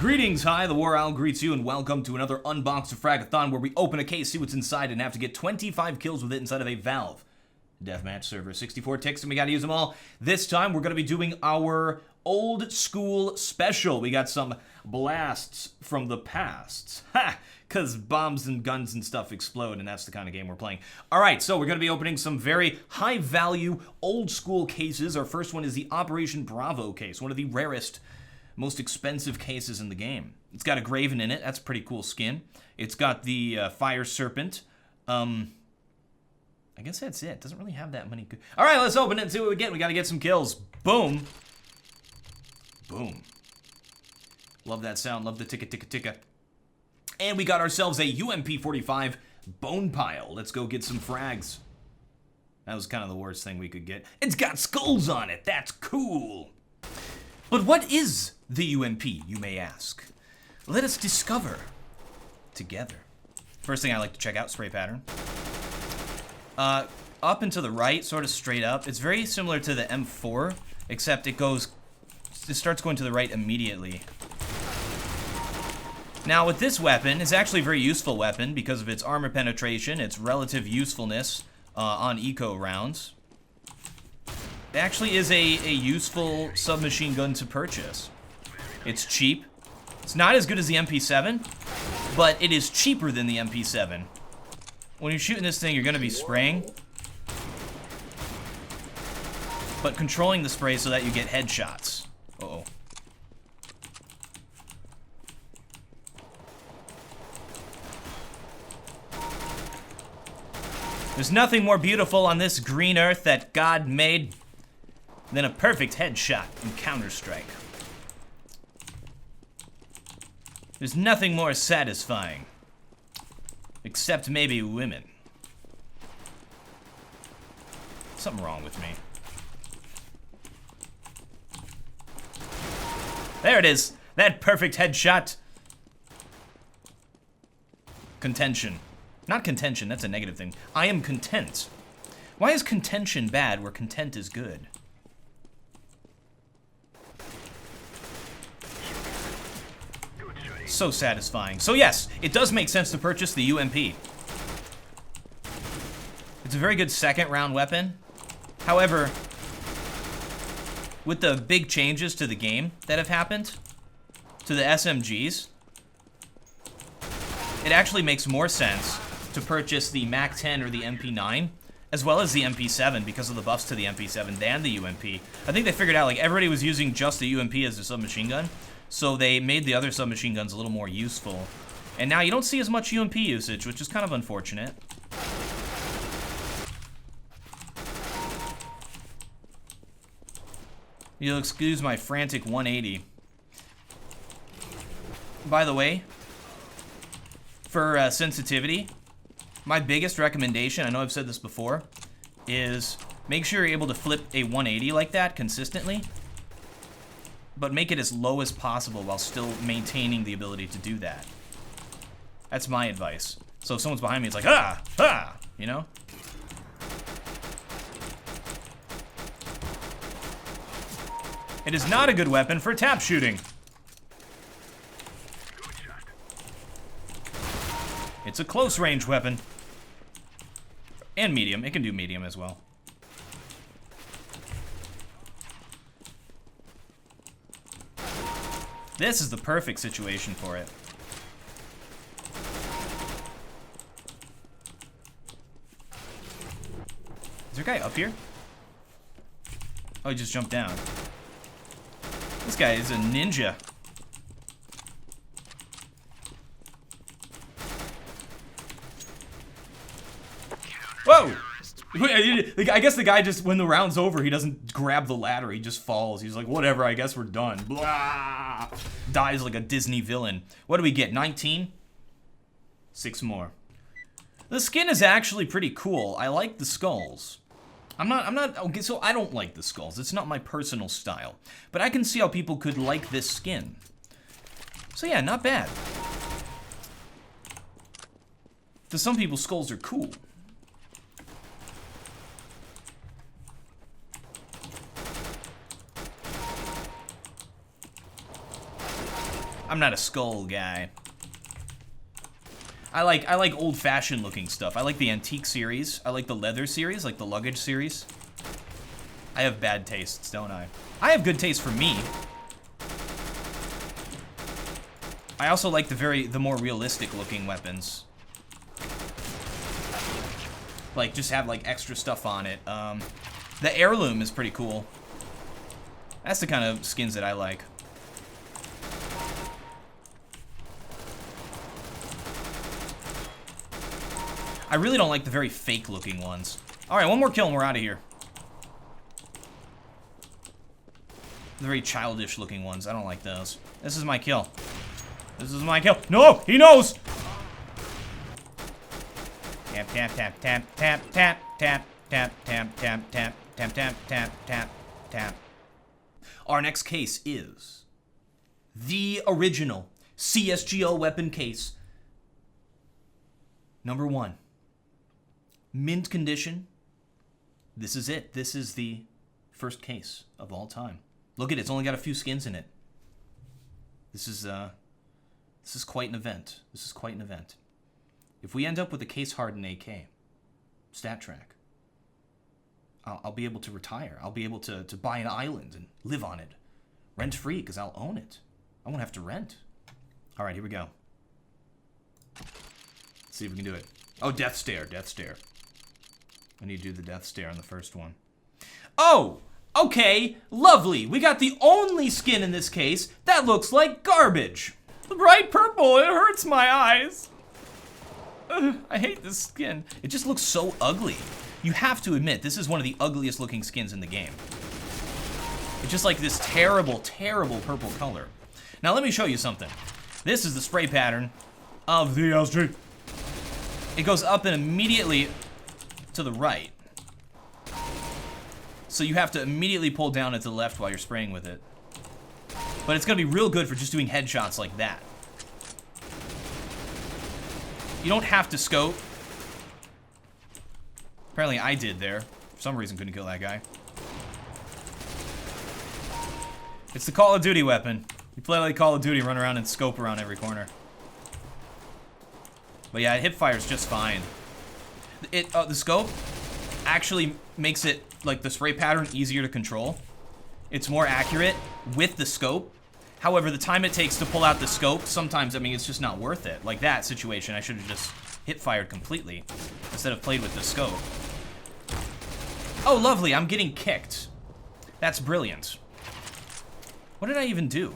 Greetings, hi, TheWarOwl greets you, and welcome to another Unboxafragathon where we open a case, see what's inside, and have to get 25 kills with it inside of a Valve Deathmatch Server. 64 ticks, and we gotta use them all. This time, we're gonna be doing our old school special. We got some blasts from the past. Ha! Because bombs and guns and stuff explode, and that's the kind of game we're playing. Alright, so we're gonna be opening some very high-value, old-school cases. Our first one is the Operation Bravo case, one of the rarest, most expensive cases in the game. It's got a Graven in it. That's a pretty cool skin. It's got the Fire Serpent. I guess that's it. Doesn't really have that many good... Alright, let's open it and see what we get. We gotta get some kills. Boom. Boom. Love that sound. Love the ticka ticka ticka. And we got ourselves a UMP-45 bone pile. Let's go get some frags. That was kind of the worst thing we could get. It's got skulls on it. That's cool. But what is the UMP, you may ask? Let us discover together. First thing I like to check out, spray pattern. Up and to the right, sort of straight up. It's very similar to the M4, except it starts going to the right immediately. Now with this weapon, it's actually a very useful weapon because of its armor penetration, its relative usefulness on eco rounds. It actually is a useful submachine gun to purchase. It's cheap. It's not as good as the MP7, but it is cheaper than the MP7. When you're shooting this thing, you're gonna be spraying, but controlling the spray so that you get headshots. Uh-oh. There's nothing more beautiful on this green earth that God made than a perfect headshot in Counter-Strike. There's nothing more satisfying. Except maybe women. Something wrong with me. There it is. That perfect headshot. Contention. Not contention, that's a negative thing. I am content. Why is contention bad where content is good? So satisfying. So yes, it does make sense to purchase the UMP. It's a very good second round weapon. However, with the big changes to the game that have happened, to the SMGs, it actually makes more sense to purchase the MAC-10 or the MP9, as well as the MP7 because of the buffs to the MP7 than the UMP. I think they figured out, like, everybody was using just the UMP as a submachine gun, so they made the other submachine guns a little more useful. And now you don't see as much UMP usage, which is kind of unfortunate. You'll excuse my frantic 180. By the way, for sensitivity, my biggest recommendation, I know I've said this before, is make sure you're able to flip a 180 like that consistently, but make it as low as possible while still maintaining the ability to do that. That's my advice. So if someone's behind me, it's like, ah, ah, you know? It is not a good weapon for tap shooting. It's a close range weapon. And medium. It can do medium as well. This is the perfect situation for it. Is there a guy up here? Oh, he just jumped down. This guy is a ninja. Whoa! I guess the guy just, when the round's over, he doesn't grab the ladder, he just falls. He's like, whatever, I guess we're done. Blah! Dies like a Disney villain. What do we get, 19? 6 more. The skin is actually pretty cool. I like the skulls. Okay, so I don't like the skulls. It's not my personal style. But I can see how people could like this skin. So yeah, not bad. To some people, skulls are cool. I'm not a skull guy. I like old-fashioned looking stuff. I like the antique series. I like the leather series, like the luggage series. I have bad tastes, don't I? I have good taste for me. I also like the more realistic looking weapons. Like, just have like extra stuff on it. The heirloom is pretty cool. That's the kind of skins that I like. I really don't like the very fake looking ones. Alright, one more kill and we're out of here. The very childish looking ones, I don't like those. This is my kill. This is my kill. No! He knows! Tap, tap, tap, tap, tap, tap, tap, tap, tap, tap, tap, tap, tap, tap, tap, tap. Our next case is the original CSGO weapon case. Number 1. Mint condition. This is it. This is the first case of all time. Look at it. It's only got a few skins in it. This is quite an event. This is quite an event. If we end up with a case hardened AK, stat track, I'll be able to retire. I'll be able to buy an island and live on it. Rent free, because I'll own it. I won't have to rent. Alright, here we go. Let's see if we can do it. Oh, death stare, death stare. I need to do the death stare on the first one. Oh! Okay, lovely. We got the only skin in this case that looks like garbage. The bright purple, it hurts my eyes. Ugh, I hate this skin. It just looks so ugly. You have to admit, this is one of the ugliest looking skins in the game. It's just like this terrible, terrible purple color. Now let me show you something. This is the spray pattern of the SG. It goes up and immediately to the right. So you have to immediately pull down and to the left while you're spraying with it. But it's gonna be real good for just doing headshots like that. You don't have to scope. Apparently I did there. For some reason couldn't kill that guy. It's the Call of Duty weapon. You play like Call of Duty, run around and scope around every corner. But yeah, it hip fires just fine. The scope actually makes it, like, the spray pattern easier to control. It's more accurate with the scope. However, the time it takes to pull out the scope, sometimes, I mean, it's just not worth it. Like that situation, I should have just hip fired completely instead of played with the scope. Oh, lovely, I'm getting kicked. That's brilliant. What did I even do?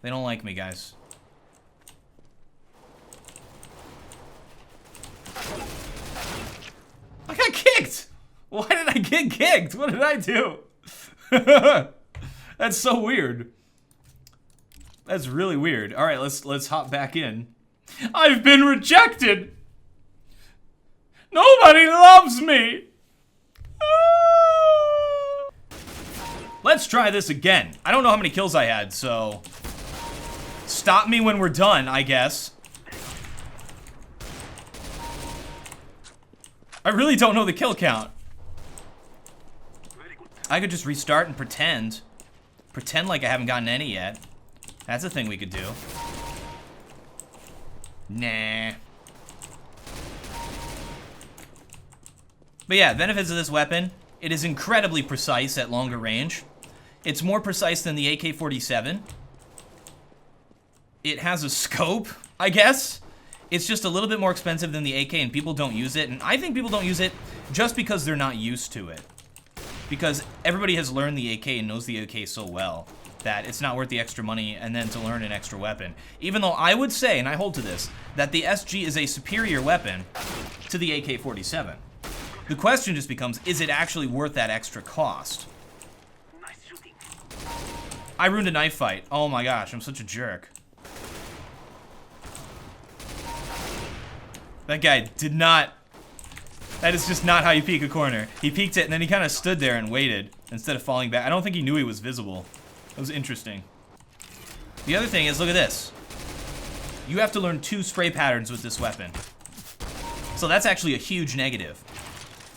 They don't like me, guys. I got kicked! Why did I get kicked? What did I do? That's so weird. That's really weird. All right, let's hop back in. I've been rejected. Nobody loves me. Let's try this again. I don't know how many kills I had, so stop me when we're done, I guess. I really don't know the kill count. I could just restart and pretend. Pretend like I haven't gotten any yet. That's a thing we could do. Nah. But yeah, benefits of this weapon. It is incredibly precise at longer range. It's more precise than the AK-47. It has a scope, I guess. It's just a little bit more expensive than the AK and people don't use it. And I think people don't use it just because they're not used to it. Because everybody has learned the AK and knows the AK so well that it's not worth the extra money and then to learn an extra weapon. Even though I would say, and I hold to this, that the SG is a superior weapon to the AK-47. The question just becomes, is it actually worth that extra cost? I ruined a knife fight. Oh my gosh, I'm such a jerk. That guy did not... That is just not how you peek a corner. He peeked it and then he kind of stood there and waited instead of falling back. I don't think he knew he was visible. It was interesting. The other thing is, look at this. You have to learn 2 spray patterns with this weapon. So that's actually a huge negative.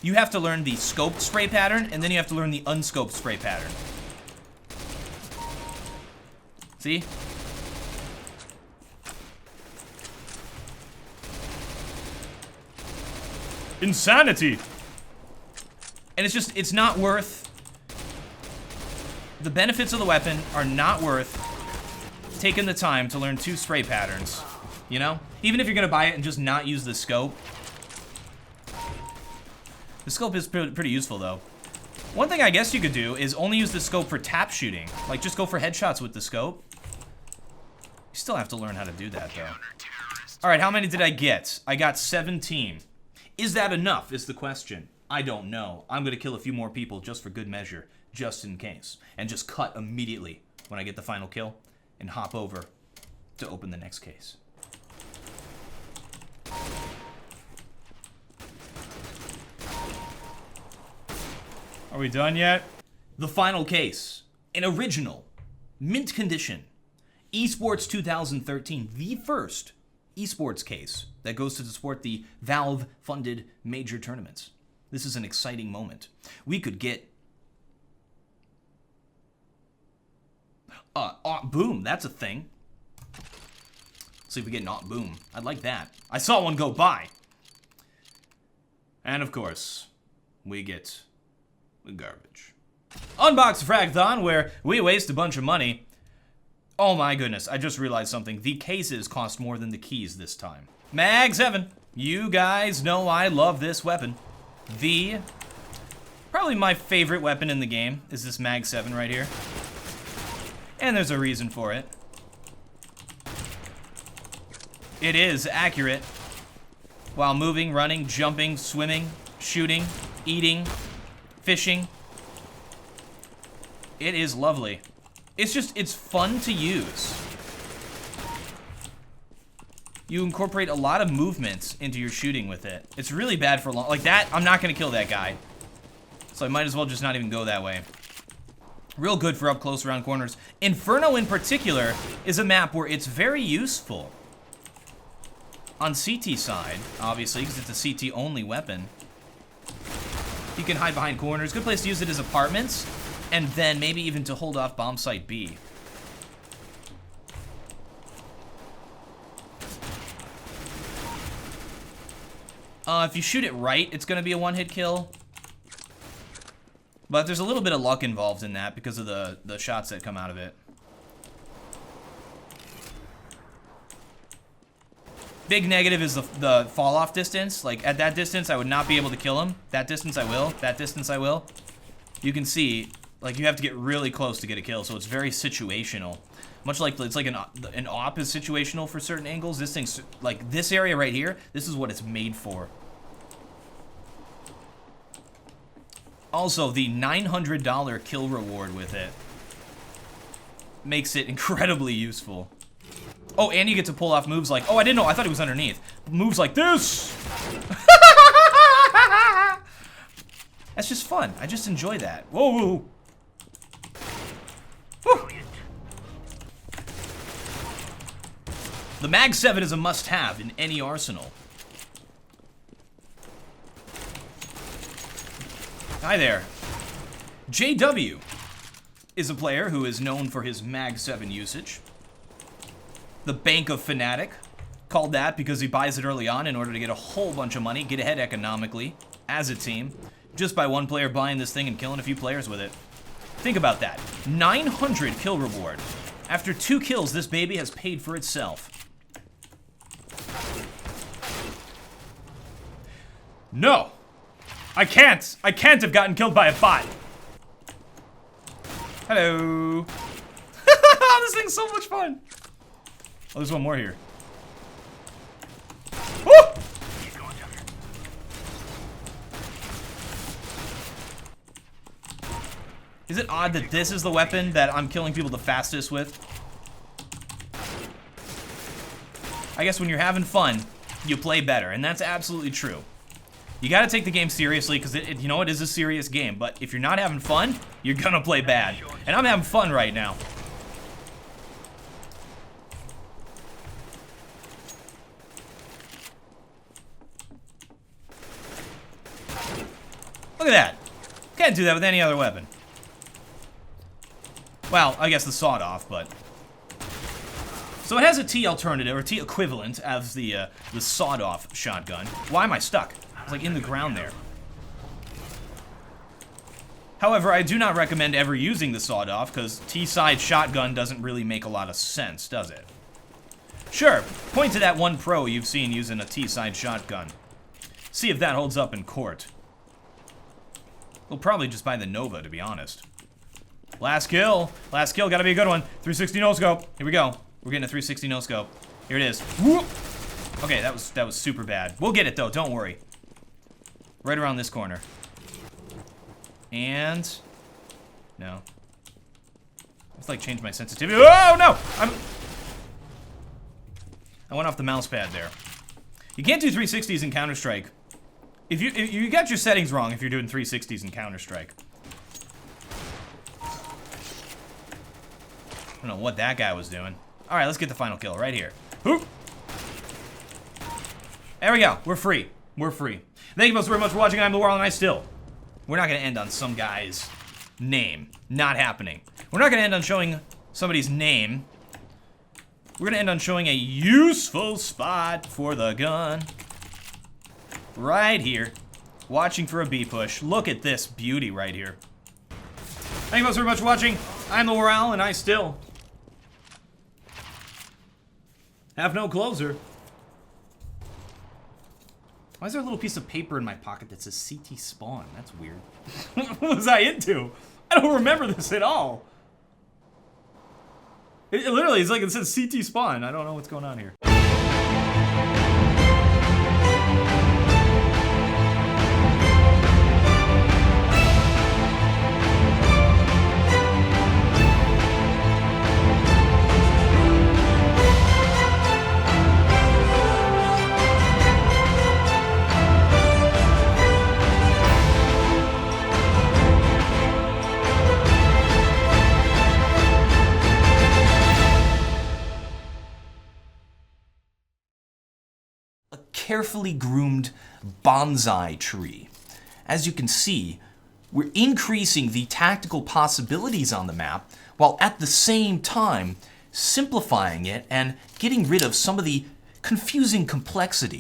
You have to learn the scoped spray pattern and then you have to learn the unscoped spray pattern. See? Insanity! And it's not worth... The benefits of the weapon are not worth taking the time to learn 2 spray patterns. You know? Even if you're gonna buy it and just not use the scope. The scope is pretty useful, though. One thing I guess you could do is only use the scope for tap shooting. Like, just go for headshots with the scope. You still have to learn how to do that, though. Alright, how many did I get? I got 17. Is that enough, is the question. I don't know. I'm gonna kill a few more people just for good measure, just in case. And just cut immediately when I get the final kill, and hop over to open the next case. Are we done yet? The final case. An original, mint condition, Esports 2013, the first esports case that goes to support the Valve-funded major tournaments. This is an exciting moment. We could get... boom, that's a thing. Let's see if we get an boom. I'd like that. I saw one go by. And of course, we get the garbage. Unboxafragathon, where we waste a bunch of money. Oh my goodness, I just realized something. The cases cost more than the keys this time. Mag 7. You guys know I love this weapon. Probably my favorite weapon in the game is this Mag 7 right here. And there's a reason for it. It is accurate while moving, running, jumping, swimming, shooting, eating, fishing. It is lovely. It's fun to use. You incorporate a lot of movements into your shooting with it. It's really bad for long, like that, I'm not gonna kill that guy. So I might as well just not even go that way. Real good for up close around corners. Inferno in particular is a map where it's very useful. On CT side, obviously, because it's a CT only weapon. You can hide behind corners. Good place to use it is apartments. And then maybe even to hold off bomb site B. If you shoot it right, it's going to be a one-hit kill. But there's a little bit of luck involved in that because of the shots that come out of it. Big negative is the fall-off distance. Like, at that distance, I would not be able to kill him. That distance, I will. That distance, I will. You can see, like, you have to get really close to get a kill, so it's very situational. Much like, it's like an op is situational for certain angles. This thing's, like, this area right here, this is what it's made for. Also, the $900 kill reward with it makes it incredibly useful. Oh, and you get to pull off moves like, oh, I didn't know, I thought he was underneath. Moves like this! That's just fun. I just enjoy that. Whoa! Woo. The Mag 7 is a must-have in any arsenal. Hi there. JW is a player who is known for his Mag 7 usage. The Bank of Fnatic, called that because he buys it early on in order to get a whole bunch of money, get ahead economically as a team, just by one player buying this thing and killing a few players with it. Think about that. 900 kill reward. After 2 kills, this baby has paid for itself. No! I can't have gotten killed by a bot. Hello. This thing's so much fun. Oh, there's one more here. Woo! Is it odd that this is the weapon that I'm killing people the fastest with? I guess when you're having fun, you play better, and that's absolutely true. You gotta take the game seriously, because you know, it is a serious game, but if you're not having fun, you're gonna play bad. And I'm having fun right now. Look at that. Can't do that with any other weapon. Well, I guess the sawed-off, but... So it has a T alternative, or T equivalent, as the sawed-off shotgun. Why am I stuck? I was like in the ground there. However, I do not recommend ever using the sawed-off, because T-side shotgun doesn't really make a lot of sense, does it? Sure, point to that one pro you've seen using a T-side shotgun. See if that holds up in court. We'll probably just buy the Nova, to be honest. Last kill, gotta be a good one. 360 no-scope, here we go. We're getting a 360 no-scope. Here it is. Whoop. Okay, that was super bad. We'll get it though, don't worry. Right around this corner. And no. Let's like change my sensitivity. Oh no! I went off the mouse pad there. You can't do 360s in Counter-Strike. If you got your settings wrong if you're doing 360s in Counter-Strike. I don't know what that guy was doing. Alright, let's get the final kill right here. Hoop! There we go. We're free. We're free. Thank you most very much for watching. I'm TheWarOwl, and we're not going to end on some guy's name. Not happening. We're not going to end on showing somebody's name. We're going to end on showing a useful spot for the gun. Right here. Watching for a B push. Look at this beauty right here. Thank you most very much for watching. I'm TheWarOwl, and I still have no closer. Why is there a little piece of paper in my pocket that says CT spawn? That's weird. What was I into? I don't remember this at all. It literally is like it says CT spawn. I don't know what's going on here. Carefully groomed bonsai tree. As you can see, we're increasing the tactical possibilities on the map while at the same time simplifying it and getting rid of some of the confusing complexity.